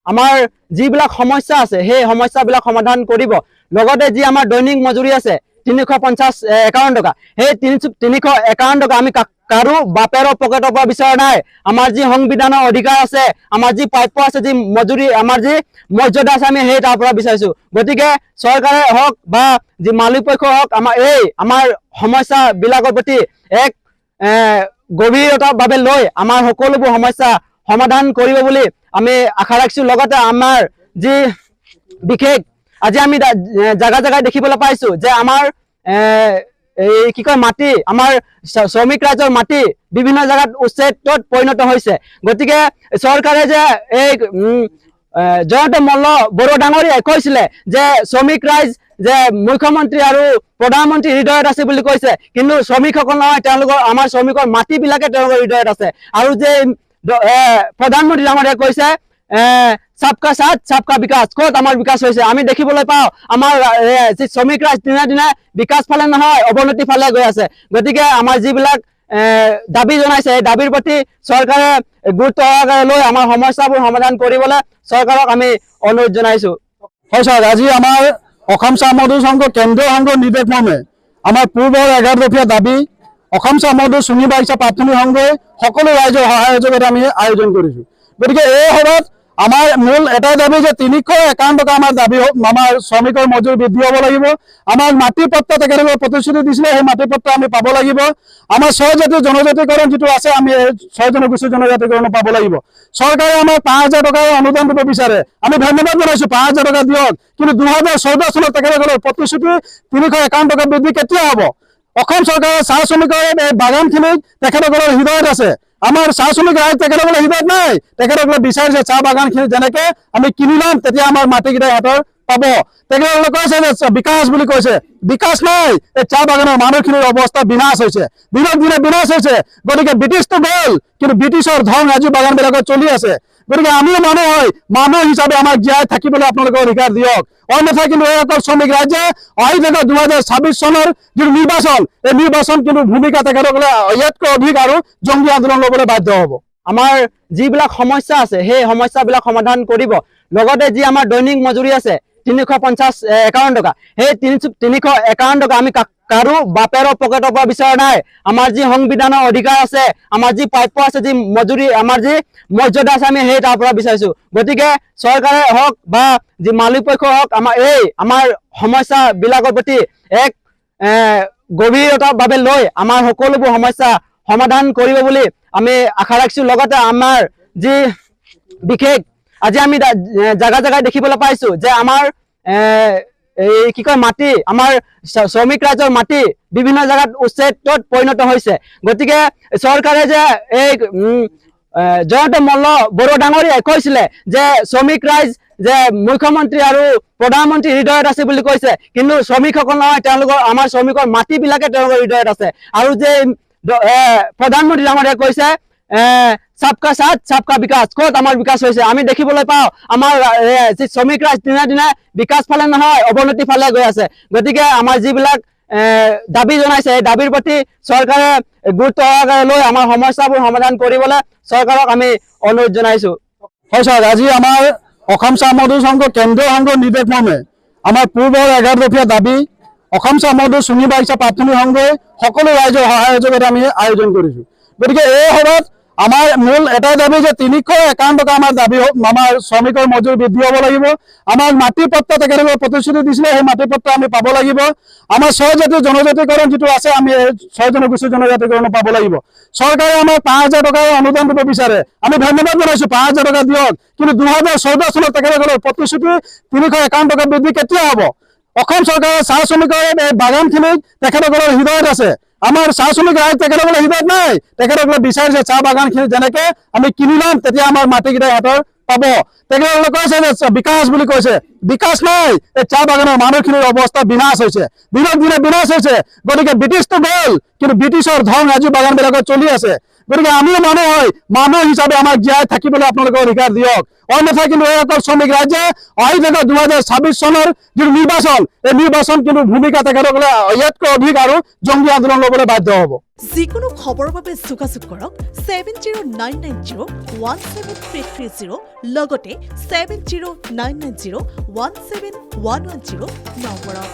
আমাৰ যিবিলাক সমস্যা আছে সেই সমস্যাবিলাক সমাধান কৰিব। লগতে যি আমাৰ দৈনিক মজুৰি আছে 351 টকা, সেই 351 টকা আমি কাৰো বাপেৰৰ পকেটৰ পৰা বিচৰা নাই। আমাৰ যি সংবিধানৰ অধিকাৰ আছে, আমাৰ যি প্ৰাপ্য আছে, যি মজুৰি, আমাৰ যি মৰ্যাদা আছে, আমি সেই তাৰ পৰা বিচাৰিছো। গতিকে চৰকাৰে হওক বা যি মালিক পক্ষ হওক, আমাৰ সমস্যাবিলাকৰ প্ৰতি এক গভীৰতাভাৱে লৈ আমাৰ সকলোবোৰ সমস্যা সমাধান কৰিব বুলি আমি আশা ৰাখিছো। লগতে আমাৰ যি বিশেষ আজি আমি জাগা জাগাই দেখিবলৈ পাইছো যে আমাৰ এই কি কয় মাটি, আমাৰ শ্ৰমিক ৰাইজৰ মাটি বিভিন্ন জায়গাত উচ্ছেদত পৰিণত হৈছে। গতিকে চৰকাৰে যে এই জয়ন্ত মল্ল বড়ো ডাঙৰীয়াই কৈছিলে যে শ্ৰমিক ৰাইজ যে মুখ্যমন্ত্ৰী আৰু প্ৰধানমন্ত্ৰী হৃদয়ত আছে বুলি কৈছে, কিন্তু শ্ৰমিকসকল নহয়, তেওঁলোকৰ আমাৰ শ্ৰমিকৰ মাটিবিলাকে তেওঁলোকৰ হৃদয়ত আছে। আৰু যে প্ৰধানমন্ত্ৰী ডাঙৰীয়াই কৈছে सबका साथ सबका विकास, ক'ত আমাৰ বিকাশ হৈছে? আমি দেখিবলৈ পাওঁ আমাৰ যি শ্ৰমিক ৰাইজ দিনে দিনে বিকাশ ফালে নহয় অৱনতি ফালে গৈ আছে। গতিকে আমাৰ যিবিলাক দাবী জনাইছে এই দাবীৰ প্ৰতি চৰকাৰে গুৰুত্ব লৈ আমাৰ সমস্যাবোৰ সমাধান কৰিবলৈ চৰকাৰক আমি অনুৰোধ জনাইছো। হয় ছাৰ, আজি আমাৰ অসম চাহ মজদুৰ সংঘ কেন্দ্ৰীয় সংঘৰ নিৰ্দেশ মৰ্মে আমাৰ পূৰ্বৰ 11 দফীয়া দাবী অসম চাহ মজদুৰ চুঙি বাগিচা প্ৰাথমিক সংঘই সকলো ৰাইজৰ সহায় সহযোগিতা আমি আয়োজন কৰিছোঁ। গতিকে এই সভাত আমাৰ মূল এটাই দাবী যে 351 টকা আমাৰ দাবী আমাৰ শ্ৰমিকৰ মজুৰি বৃদ্ধি হ'ব লাগিব। আমাৰ মাটি পত্ৰ তেখেতসকলে প্ৰতিশ্ৰুতি দিছিলে, সেই মাটি পত্ৰ আমি পাব লাগিব। আমাৰ 6 জাতীয় জনজাতিকৰণ যিটো আছে আমি 6 জনগোষ্ঠী জনজাতিকৰণ পাব লাগিব। চৰকাৰে আমাক 5000 টকাৰ অনুদান দিব বিচাৰে, আমি ধন্যবাদ জনাইছোঁ, 5000 টকা দিয়ক। কিন্তু 2014 চনত তেখেতসকলৰ প্ৰতিশ্ৰুতি 351 টকা বৃদ্ধি কেতিয়া হ'ব? অসম চৰকাৰৰ চাহ শ্ৰমিকৰ এই বাগানখিনিত তেখেতসকলৰ হৃদয়ত আছে, আমাৰ চাহ শ্ৰমিক ৰাইজ তেখেতসকলে হৃদয়ত নাই। তেখেতসকলে বিচাৰিছে চাহ বাগানখিনি যেনেকে আমি কিনি ল'ম তেতিয়া আমাৰ মাটিকেইটা সিহঁতৰ পাব। তেখেতসকলে কৈছে যে বিকাশ বুলি কৈছে, বিকাশ নাই। এই চাহ বাগানৰ মানুহখিনিৰ অৱস্থা বিনাশ হৈছে, দিনক দিনে বিনাশ হৈছে। গতিকে ব্ৰিটিছটো গ'ল, কিন্তু ব্ৰিটিছৰ ধং আজি বাগানবিলাকত চলি আছে। গতিকে আমিও মানুহ হয়, মানুহ হিচাপে আমাক জীয়াই থাকিবলৈ আপোনালোকে অধিকাৰ দিয়ক। অন্যথা কিন্তু এই অকল শ্ৰমিক ৰাইজে আহি থকা 2026 চনৰ যিটো নিৰ্বাচন, এই নিৰ্বাচন কিন্তু ভূমিকা তেখেতসকলে ইয়াতকৈ অধিক আৰু জংগী আন্দোলন ল'বলৈ বাধ্য হ'ব। আমাৰ যিবিলাক সমস্যা আছে সেই সমস্যাবিলাক সমাধান কৰিব। লগতে যি আমাৰ দৈনিক মজুৰি আছে 351 টকা, সেই 351 টকা আমি কাৰো বাপেৰৰ পকেটৰ পৰা বিচৰা নাই। আমাৰ যি সংবিধানৰ অধিকাৰ আছে, আমাৰ যি প্ৰাপ্য আছে, যি মজুৰি, আমাৰ যি মৰ্যাদা আছে, আমি সেই তাৰ পৰা বিচাৰিছো। গতিকে চৰকাৰে হওক বা যি মালিক পক্ষ হওক, আমাৰ সমস্যাবিলাকৰ প্ৰতি এক গভীৰতাভাৱে লৈ আমাৰ সকলোবোৰ সমস্যা সমাধান কৰিব বুলি আমি আশা ৰাখিছো। লগতে আমাৰ যি বিশেষ আজি আমি জাগা জাগাই দেখিবলৈ পাইছো যে আমাৰ এই কি কয় মাটি, আমাৰ শ্ৰমিক ৰাইজৰ মাটি বিভিন্ন জায়গাত উচ্ছেদত পৰিণত হৈছে। গতিকে চৰকাৰে যে এই জয়ন্ত মল্ল বড়ো ডাঙৰীয়াই কৈছিলে যে শ্ৰমিক ৰাইজ যে মুখ্যমন্ত্ৰী আৰু প্ৰধানমন্ত্ৰী হৃদয়ত আছে বুলি কৈছে, কিন্তু শ্ৰমিকসকল নহয়, তেওঁলোকৰ আমাৰ শ্ৰমিকৰ মাটিবিলাকে তেওঁলোকৰ হৃদয়ত আছে। আৰু যে প্ৰধানমন্ত্ৰী ডাঙৰীয়াই কৈছে सबका साथ सबका विकास, ক'ত আমাৰ বিকাশ হৈছে? আমি দেখিবলৈ পাওঁ আমাৰ যি শ্ৰমিক ৰাইজ দিনে দিনে বিকাশ ফালে নহয় অৱনতি ফালে গৈ আছে। গতিকে আমাৰ যিবিলাক দাবী জনাইছে এই দাবীৰ প্ৰতি চৰকাৰে গুৰুত্ব লৈ আমাৰ সমস্যাবোৰ সমাধান কৰিবলৈ চৰকাৰক আমি অনুৰোধ জনাইছো। হয় ছাৰ, আজি আমাৰ অসম চাহ মজদুৰ সংঘ কেন্দ্ৰীয় সংঘৰ নিৰ্দেশ মৰ্মে আমাৰ পূৰ্বৰ 11 দফীয়া দাবী অসম চাহ মজদুৰ চুঙি বাগিচা প্ৰাথমিক সংঘই সকলো ৰাইজৰ সহায় সহযোগিতা আমি আয়োজন কৰিছোঁ। গতিকে এই সভাত আমাৰ মূল এটাই দাবী যে 351 টকা আমাৰ দাবী আমাৰ শ্ৰমিকৰ মজুৰি বৃদ্ধি হ'ব লাগিব। আমাৰ মাটি পত্ৰ তেখেতসকলে প্ৰতিশ্ৰুতি দিছিলে, সেই মাটি পত্ৰ আমি পাব লাগিব। আমাৰ 6 জাতীয় জনজাতিকৰণ যিটো আছে আমি 6 জনগোষ্ঠী জনজাতিকৰণ পাব লাগিব। চৰকাৰে আমাক 5000 টকাৰ অনুদান দিব বিচাৰে, আমি ধন্যবাদ জনাইছোঁ, 5000 টকা দিয়ক। কিন্তু 2014 চনত তেখেতসকলৰ প্ৰতিশ্ৰুতি 351 টকা বৃদ্ধি কেতিয়া হ'ব? অসম চৰকাৰৰ চাহ শ্ৰমিকৰ এই বাগানখিনিত তেখেতসকলৰ হৃদয়ত আছে, আমাৰ চাহ শ্ৰমিক ৰাইজ তেখেতসকলে হৃদয়ত নাই। তেখেতসকলে বিচাৰিছে চাহ বাগানখিনি যেনেকে আমি কিনি ল'ম তেতিয়া আমাৰ মাটিকেইটা সিহঁতৰ পাব। তেখেতসকলে কৈছে যে বিকাশ বুলি কৈছে, বিকাশ নাই। এই চাহ বাগানৰ মানুহখিনিৰ অৱস্থা বিনাশ হৈছে, দিনক দিনে বিনাশ হৈছে। গতিকে ব্ৰিটিছটো গ'ল, কিন্তু ব্ৰিটিছৰ ধং আজি বাগানবিলাকত চলি আছে। গতিকে আমিও মানুহ হয়, মানুহ হিচাপে আমাক জীয়াই থাকিবলৈ আপোনালোকে অধিকাৰ দিয়ক। অন্যথা কিন্তু এই অকল শ্ৰমিক ৰাজ্যে আহি থকা 2026 চনৰ যিটো নিৰ্বাচন এই নিৰ্বাচন কিন্তু ভূমিকা তেখেতসকলে ইয়াতকৈ অধিক আৰু জংগী আন্দোলন ল'বলৈ বাধ্য হ'ব। যিকোনো খবৰৰ বাবে যোগাযোগ কৰক 7099017330 লগতে 7099017110 নম্বৰত।